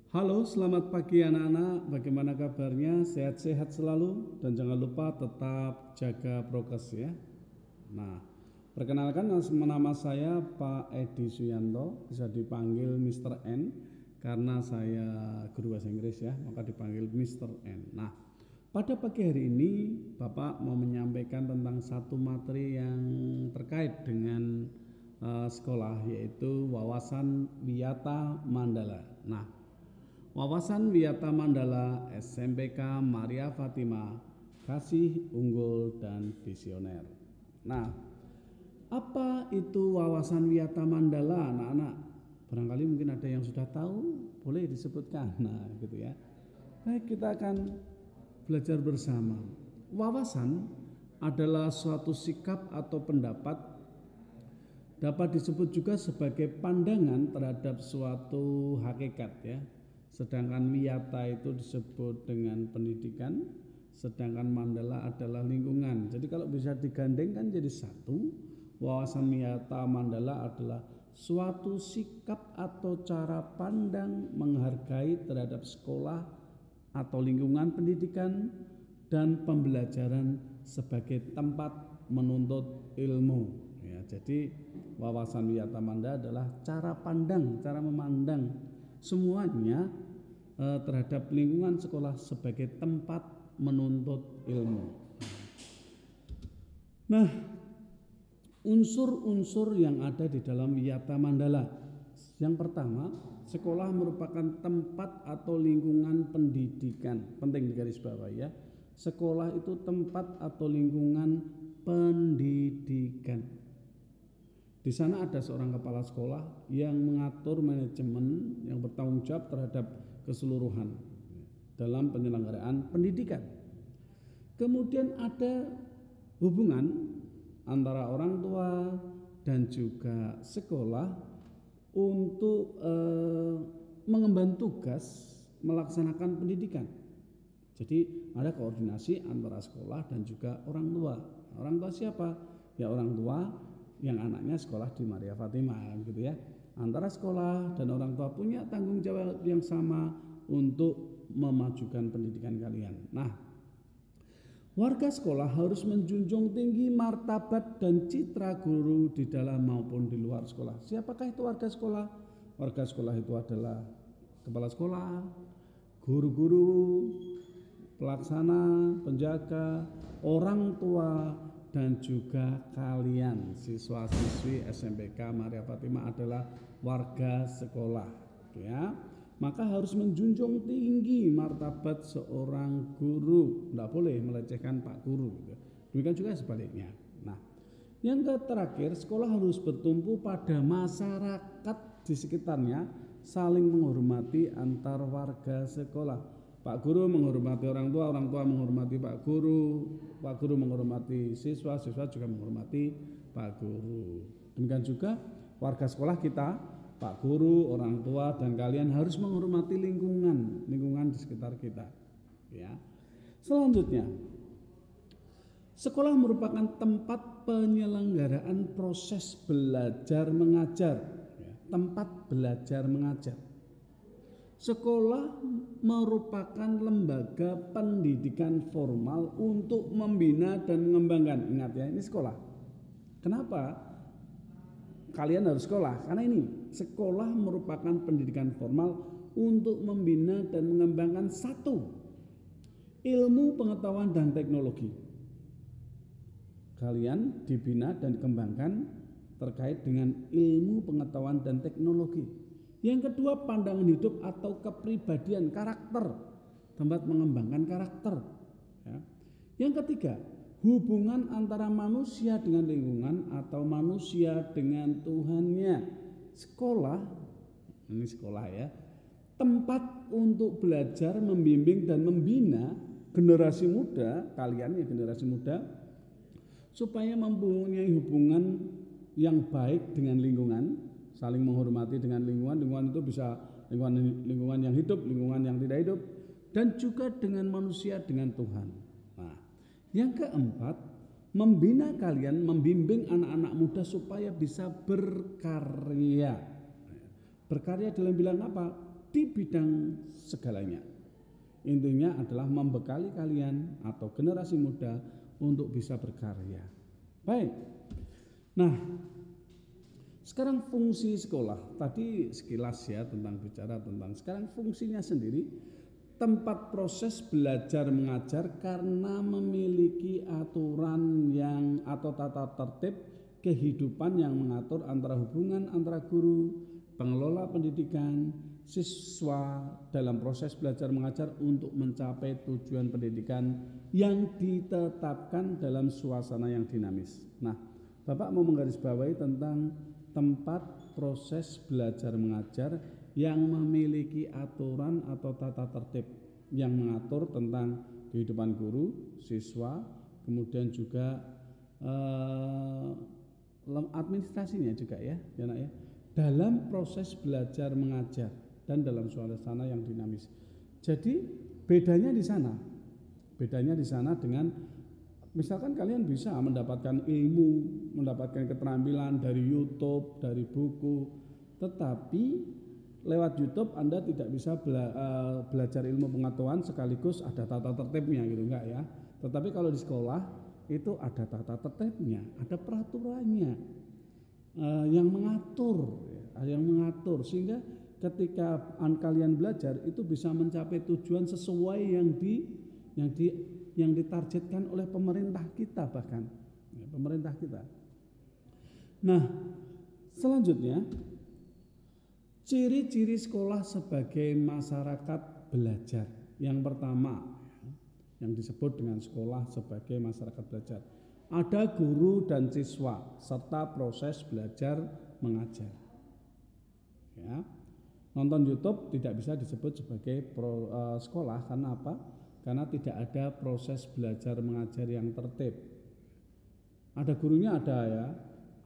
Halo, selamat pagi anak-anak. Bagaimana kabarnya? Sehat-sehat selalu dan jangan lupa tetap jaga prokes ya. Nah, perkenalkan nama saya Pak Edi Suyanto, bisa dipanggil Mr. N karena saya guru bahasa Inggris ya, maka dipanggil Mr. N. Nah, pada pagi hari ini Bapak mau menyampaikan tentang satu materi yang terkait dengan sekolah, yaitu wawasan Wiyata Mandala. Nah, wawasan Wiyata Mandala SMPK Maria Fatima, kasih, unggul, dan visioner. Nah, apa itu wawasan Wiyata Mandala anak-anak? Barangkali mungkin ada yang sudah tahu, boleh disebutkan. Nah, gitu ya. Baik, kita akan belajar bersama. Wawasan adalah suatu sikap atau pendapat, dapat disebut juga sebagai pandangan terhadap suatu hakikat ya. Sedangkan wiyata itu disebut dengan pendidikan, sedangkan mandala adalah lingkungan. Jadi kalau bisa digandengkan jadi satu, wawasan wiyata mandala adalah suatu sikap atau cara pandang menghargai terhadap sekolah atau lingkungan pendidikan dan pembelajaran sebagai tempat menuntut ilmu. Ya, jadi wawasan wiyata mandala adalah cara pandang, cara memandang semuanya terhadap lingkungan sekolah sebagai tempat menuntut ilmu. Nah, unsur-unsur yang ada di dalam wiyata mandala. Yang pertama, sekolah merupakan tempat atau lingkungan pendidikan. Penting digarisbawahi ya. Sekolah itu tempat atau lingkungan pendidikan. Di sana ada seorang kepala sekolah yang mengatur manajemen yang bertanggung jawab terhadap keseluruhan dalam penyelenggaraan pendidikan. Kemudian ada hubungan antara orang tua dan juga sekolah untuk mengemban tugas melaksanakan pendidikan. Jadi ada koordinasi antara sekolah dan juga orang tua. Orang tua siapa? Ya orang tua yang anaknya sekolah di Maria Fatima gitu ya. Antara sekolah dan orang tua punya tanggung jawab yang sama untuk memajukan pendidikan kalian. Nah, warga sekolah harus menjunjung tinggi martabat dan citra guru di dalam maupun di luar sekolah. Siapakah itu warga sekolah? Warga sekolah itu adalah kepala sekolah, guru-guru, pelaksana, penjaga, orang tua, dan juga kalian siswa-siswi SMPK Maria Fatima adalah warga sekolah ya. Maka harus menjunjung tinggi martabat seorang guru, tidak boleh melecehkan Pak Guru gitu. Demikian juga sebaliknya. Nah, yang terakhir, sekolah harus bertumpu pada masyarakat di sekitarnya, saling menghormati antar warga sekolah. Pak Guru menghormati orang tua menghormati Pak Guru menghormati siswa, siswa juga menghormati Pak Guru. Demikian juga warga sekolah kita, Pak Guru, orang tua, dan kalian harus menghormati lingkungan di sekitar kita. Ya. Selanjutnya, sekolah merupakan tempat penyelenggaraan proses belajar mengajar. Ya, tempat belajar mengajar. Sekolah merupakan lembaga pendidikan formal untuk membina dan mengembangkan. Ingat ya, ini sekolah. Kenapa kalian harus sekolah? Karena ini, sekolah merupakan pendidikan formal untuk membina dan mengembangkan satu, ilmu pengetahuan dan teknologi. Kalian dibina dan dikembangkan terkait dengan ilmu pengetahuan dan teknologi. Yang kedua, pandangan hidup atau kepribadian, karakter, tempat mengembangkan karakter. Ya. Yang ketiga, hubungan antara manusia dengan lingkungan atau manusia dengan Tuhannya. Sekolah, ini sekolah ya, tempat untuk belajar, membimbing dan membina generasi muda, kalian ya generasi muda, supaya mempunyai hubungan yang baik dengan lingkungan, saling menghormati dengan lingkungan itu bisa lingkungan yang hidup, lingkungan yang tidak hidup, dan juga dengan manusia, dengan Tuhan. Nah, yang keempat, membina kalian, membimbing anak-anak muda supaya bisa berkarya. Berkarya dalam bilang apa? di bidang segalanya. Intinya adalah membekali kalian atau generasi muda untuk bisa berkarya. Baik. Nah, sekarang fungsi sekolah. Tadi sekilas ya bicara tentang sekarang fungsinya sendiri. Tempat proses belajar mengajar karena memiliki aturan yang atau tata tertib kehidupan yang mengatur antara hubungan antara guru, pengelola pendidikan, siswa dalam proses belajar mengajar untuk mencapai tujuan pendidikan yang ditetapkan dalam suasana yang dinamis. Nah, Bapak mau menggarisbawahi tentang tempat proses belajar mengajar yang memiliki aturan atau tata tertib yang mengatur tentang kehidupan guru, siswa, kemudian juga administrasinya juga ya nak ya, dalam proses belajar mengajar dan dalam suasana yang dinamis. Jadi bedanya di sana dengan misalkan kalian bisa mendapatkan ilmu, mendapatkan keterampilan dari YouTube, dari buku, tetapi lewat YouTube Anda tidak bisa belajar ilmu pengetahuan sekaligus ada tata tertibnya gitu, enggak ya. Tetapi kalau di sekolah itu ada tata tertibnya, ada peraturannya yang mengatur sehingga ketika kalian belajar itu bisa mencapai tujuan sesuai yang ditargetkan oleh pemerintah kita bahkan ya, pemerintah kita. Nah, selanjutnya ciri-ciri sekolah sebagai masyarakat belajar. Yang pertama yang disebut dengan sekolah sebagai masyarakat belajar. Ada guru dan siswa serta proses belajar mengajar. Ya. Nonton YouTube tidak bisa disebut sebagai sekolah karena apa? Karena tidak ada proses belajar mengajar yang tertib. Ada gurunya ada ya,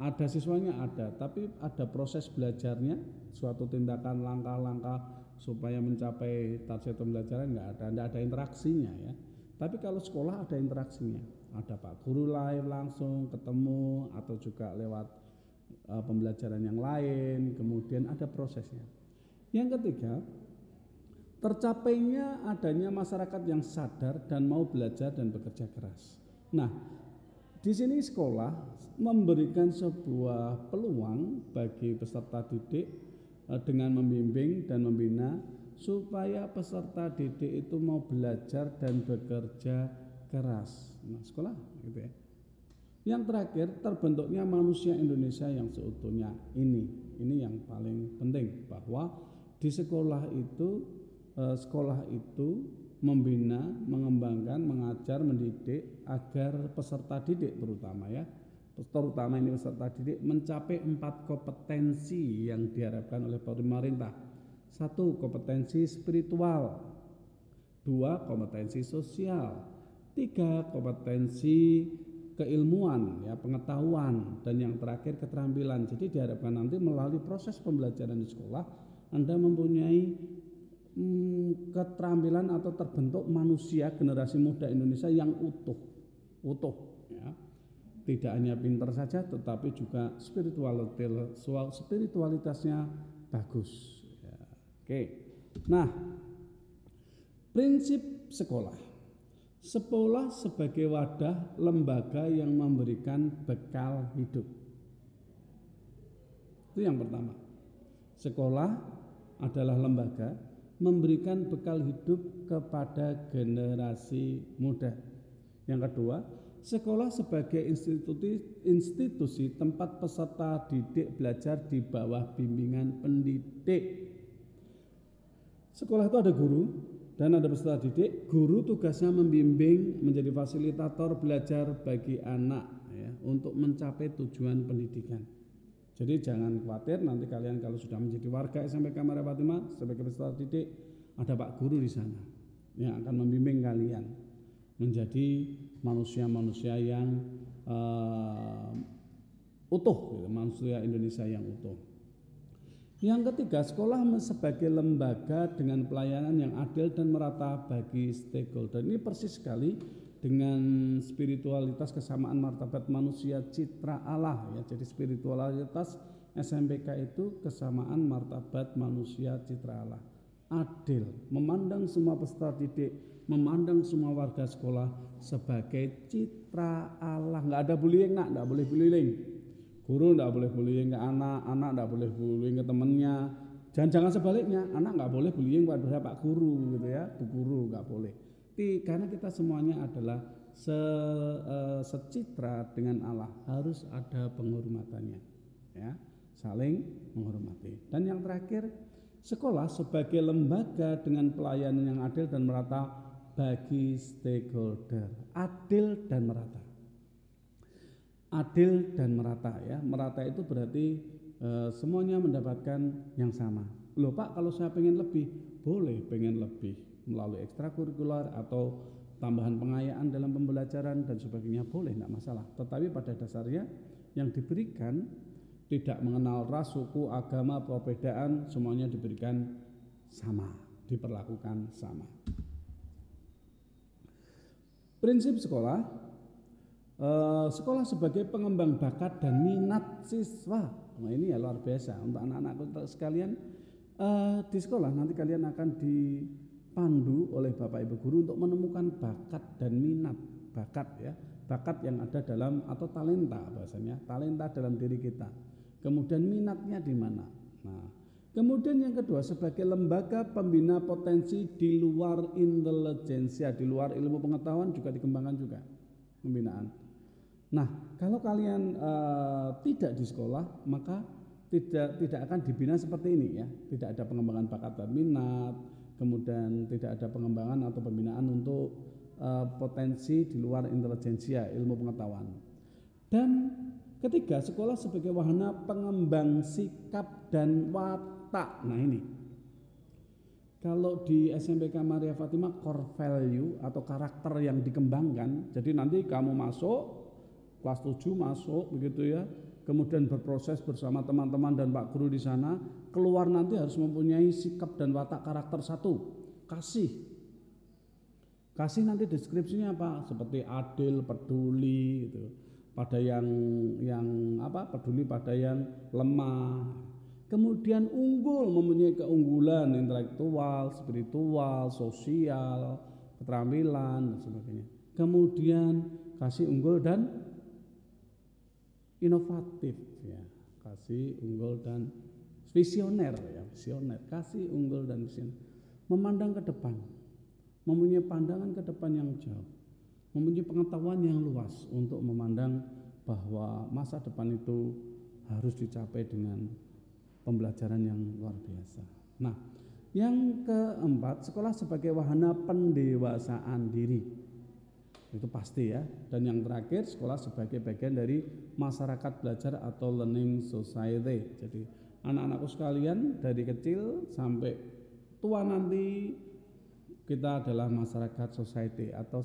ada siswanya ada, tapi ada proses belajarnya, suatu tindakan langkah-langkah supaya mencapai target pembelajaran nggak ada interaksinya ya. Tapi kalau sekolah ada interaksinya, ada Pak Guru live langsung ketemu atau juga lewat pembelajaran yang lain, kemudian ada prosesnya. Yang ketiga, tercapainya adanya masyarakat yang sadar dan mau belajar dan bekerja keras. Nah, di sini sekolah memberikan sebuah peluang bagi peserta didik dengan membimbing dan membina supaya peserta didik itu mau belajar dan bekerja keras. Nah, sekolah gitu ya. Yang terakhir, terbentuknya manusia Indonesia yang seutuhnya. Ini yang paling penting, bahwa di sekolah itu membina, mengembangkan, mengajar, mendidik agar peserta didik terutama ini peserta didik mencapai 4 kompetensi yang diharapkan oleh pemerintah. 1. Kompetensi spiritual, 2. Kompetensi sosial, 3. Kompetensi keilmuan, ya, pengetahuan, dan yang terakhir keterampilan. Jadi diharapkan nanti melalui proses pembelajaran di sekolah Anda mempunyai keterampilan atau terbentuk manusia generasi muda Indonesia yang utuh, ya. Tidak hanya pintar saja, tetapi juga spiritualitasnya bagus. Oke, nah prinsip sekolah. Sekolah sebagai wadah lembaga yang memberikan bekal hidup. Itu yang pertama. Sekolah adalah lembaga memberikan bekal hidup kepada generasi muda. Yang kedua, sekolah sebagai institusi tempat peserta didik belajar di bawah bimbingan pendidik. Sekolah itu ada guru dan ada peserta didik. Guru tugasnya membimbing, menjadi fasilitator belajar bagi anak ya, untuk mencapai tujuan pendidikan. Jadi jangan khawatir nanti kalian kalau sudah menjadi warga SMP Kamara Fatimah sebagai peserta didik, ada Pak Guru di sana yang akan membimbing kalian menjadi manusia-manusia yang utuh, gitu, manusia Indonesia yang utuh. Yang ketiga, sekolah sebagai lembaga dengan pelayanan yang adil dan merata bagi stakeholder. Ini persis sekali dengan spiritualitas kesamaan martabat manusia citra Allah ya. Jadi spiritualitas SMPK itu kesamaan martabat manusia citra Allah. adil, memandang semua peserta didik, memandang semua warga sekolah sebagai citra Allah. Nggak ada bullying, nak, nggak boleh bullying. Guru nggak boleh bullying ke anak, anak nggak boleh bullying ke temennya. Jangan sebaliknya, anak nggak boleh bullying pada Pak Guru gitu ya, Bu Guru nggak boleh. Karena kita semuanya adalah secitra dengan Allah, harus ada penghormatannya, ya, saling menghormati. Dan yang terakhir, sekolah sebagai lembaga dengan pelayanan yang adil dan merata bagi stakeholder, adil dan merata. Adil dan merata, ya. Merata itu berarti semuanya mendapatkan yang sama. Loh Pak, kalau saya pengen lebih, boleh pengen lebih melalui ekstrakurikuler atau tambahan pengayaan dalam pembelajaran dan sebagainya, boleh, tidak masalah. Tetapi pada dasarnya yang diberikan tidak mengenal ras, suku, agama, perbedaan, semuanya diberikan sama, diperlakukan sama. Prinsip sekolah, sekolah sebagai pengembang bakat dan minat siswa. Nah, ini ya luar biasa untuk anak-anak sekalian. Di sekolah nanti kalian akan dipandu oleh Bapak Ibu Guru untuk menemukan bakat dan minat. Bakat, ya, bakat yang ada dalam, atau talenta bahasanya, talenta dalam diri kita. Kemudian minatnya di mana. Nah, kemudian yang kedua, sebagai lembaga pembina potensi di luar intelijensia, di luar ilmu pengetahuan juga dikembangkan juga pembinaan. Nah, kalau kalian tidak di sekolah, maka tidak akan dibina seperti ini, ya. Tidak ada pengembangan bakat dan minat, kemudian tidak ada pengembangan atau pembinaan untuk potensi di luar intelijensia, ilmu pengetahuan. Dan ketiga, sekolah sebagai wahana pengembang sikap dan watak. Nah, ini kalau di SMPK Maria Fatimah, core value atau karakter yang dikembangkan. Jadi nanti kamu masuk kelas 7 masuk begitu, ya. Kemudian berproses bersama teman-teman dan Pak Guru di sana, keluar nanti harus mempunyai sikap dan watak karakter satu, kasih. Kasih nanti deskripsinya apa? Seperti adil, peduli gitu. Pada yang peduli pada yang lemah. Kemudian unggul, mempunyai keunggulan intelektual, spiritual, sosial, keterampilan dan sebagainya. Kemudian kasih unggul dan inovatif, ya, kasih unggul dan visioner, ya, visioner, kasih unggul dan visioner, memandang ke depan, mempunyai pandangan ke depan yang jauh, mempunyai pengetahuan yang luas untuk memandang bahwa masa depan itu harus dicapai dengan pembelajaran yang luar biasa. Nah, yang keempat, sekolah sebagai wahana pendewasaan diri. Itu pasti, ya. Dan yang terakhir, sekolah sebagai bagian dari masyarakat belajar atau learning society. Jadi anak-anakku sekalian, dari kecil sampai tua nanti kita adalah masyarakat society atau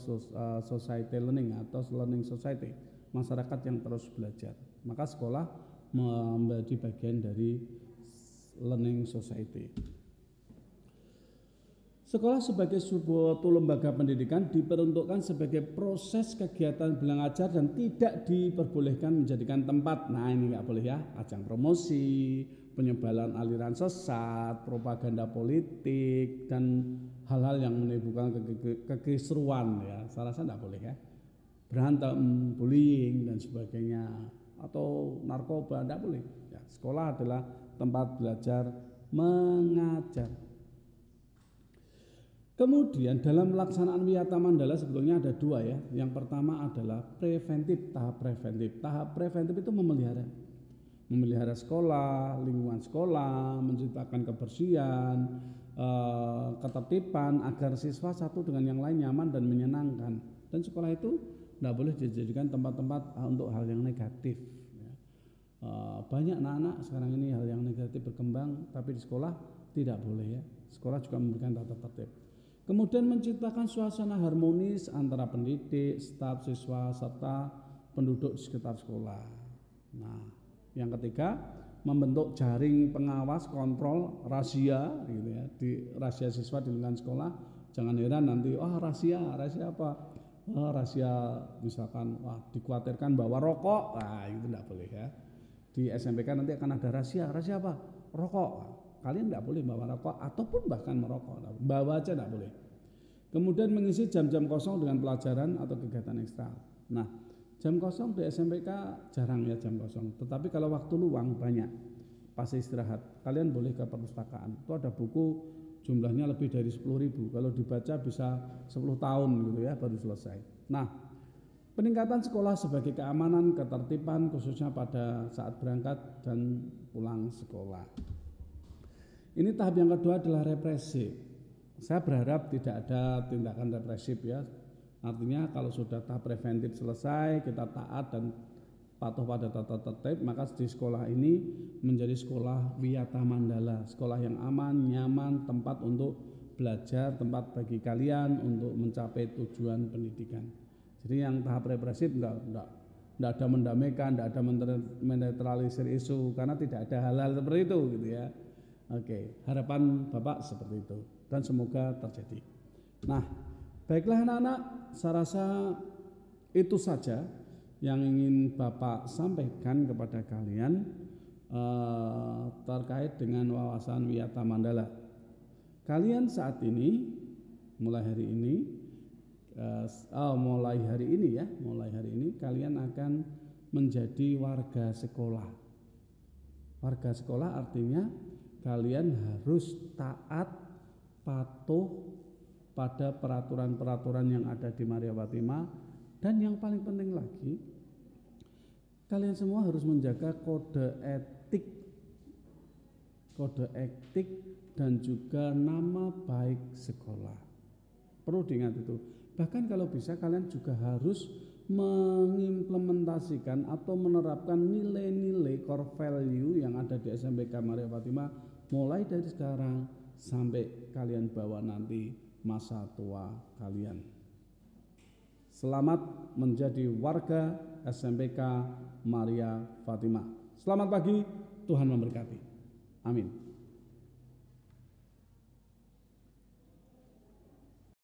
society learning atau learning society, masyarakat yang terus belajar. Maka sekolah menjadi bagian dari learning society. Sekolah sebagai sebuah lembaga pendidikan diperuntukkan sebagai proses kegiatan belajar dan tidak diperbolehkan menjadikan tempat, nah ini nggak boleh, ya, ajang promosi, penyebaran aliran sesat, propaganda politik, dan hal-hal yang menimbulkan kekisruan, ya, saya rasa nggak boleh, ya, berantem, bullying dan sebagainya, atau narkoba, nggak boleh, ya. Sekolah adalah tempat belajar mengajar. Kemudian dalam pelaksanaan Wiyata Mandala sebetulnya ada dua, ya. Yang pertama adalah preventif, tahap preventif. Tahap preventif itu memelihara sekolah, lingkungan sekolah, menciptakan kebersihan, ketertiban agar siswa satu dengan yang lain nyaman dan menyenangkan. Dan sekolah itu tidak boleh dijadikan tempat-tempat untuk hal yang negatif. Banyak anak-anak sekarang ini hal yang negatif berkembang, tapi di sekolah tidak boleh, ya. Sekolah juga memberikan tata tertib. Kemudian menciptakan suasana harmonis antara pendidik, staf, siswa, serta penduduk di sekitar sekolah. Nah, yang ketiga, membentuk jaring pengawas, kontrol, razia, gitu, ya, di razia siswa di lingkungan sekolah. Jangan heran nanti, razia apa? Razia misalkan, dikhawatirkan bawa rokok, itu tidak boleh, ya. Di SMPK nanti akan ada razia apa? Rokok. kalian nggak boleh bawa rokok ataupun bahkan merokok, bawa aja nggak boleh. Kemudian mengisi jam-jam kosong dengan pelajaran atau kegiatan ekstra. Nah, jam kosong di SMPK jarang ya jam kosong, tetapi kalau waktu luang banyak. Pas istirahat, kalian boleh ke perpustakaan. Itu ada buku jumlahnya lebih dari 10.000. Kalau dibaca bisa 10 tahun gitu ya baru selesai. Nah, peningkatan sekolah sebagai keamanan, ketertiban khususnya pada saat berangkat dan pulang sekolah. Ini tahap yang kedua adalah represi. Saya berharap tidak ada tindakan represif ya. Artinya kalau sudah tahap preventif selesai, kita taat dan patuh pada tata tertib, maka di sekolah ini menjadi sekolah Wiyata Mandala, sekolah yang aman, nyaman, tempat untuk belajar, tempat bagi kalian untuk mencapai tujuan pendidikan. Jadi yang tahap represif enggak ada mendamaikan, enggak ada menetralisir isu, karena tidak ada hal-hal seperti itu gitu ya. Oke, harapan Bapak seperti itu dan semoga terjadi. Nah, baiklah anak-anak, saya rasa itu saja yang ingin Bapak sampaikan kepada kalian terkait dengan wawasan Wiyata Mandala. Kalian saat ini mulai hari ini kalian akan menjadi warga sekolah. Warga sekolah artinya kalian harus taat, patuh pada peraturan-peraturan yang ada di Maria Fatimah. Dan yang paling penting lagi, kalian semua harus menjaga kode etik dan juga nama baik sekolah. Perlu diingat itu. Bahkan kalau bisa kalian juga harus mengimplementasikan atau menerapkan nilai-nilai core value yang ada di SMPK Maria Fatimah mulai dari sekarang sampai kalian bawa nanti masa tua kalian. Selamat menjadi warga SMPK Maria Fatimah. Selamat pagi, Tuhan memberkati. Amin.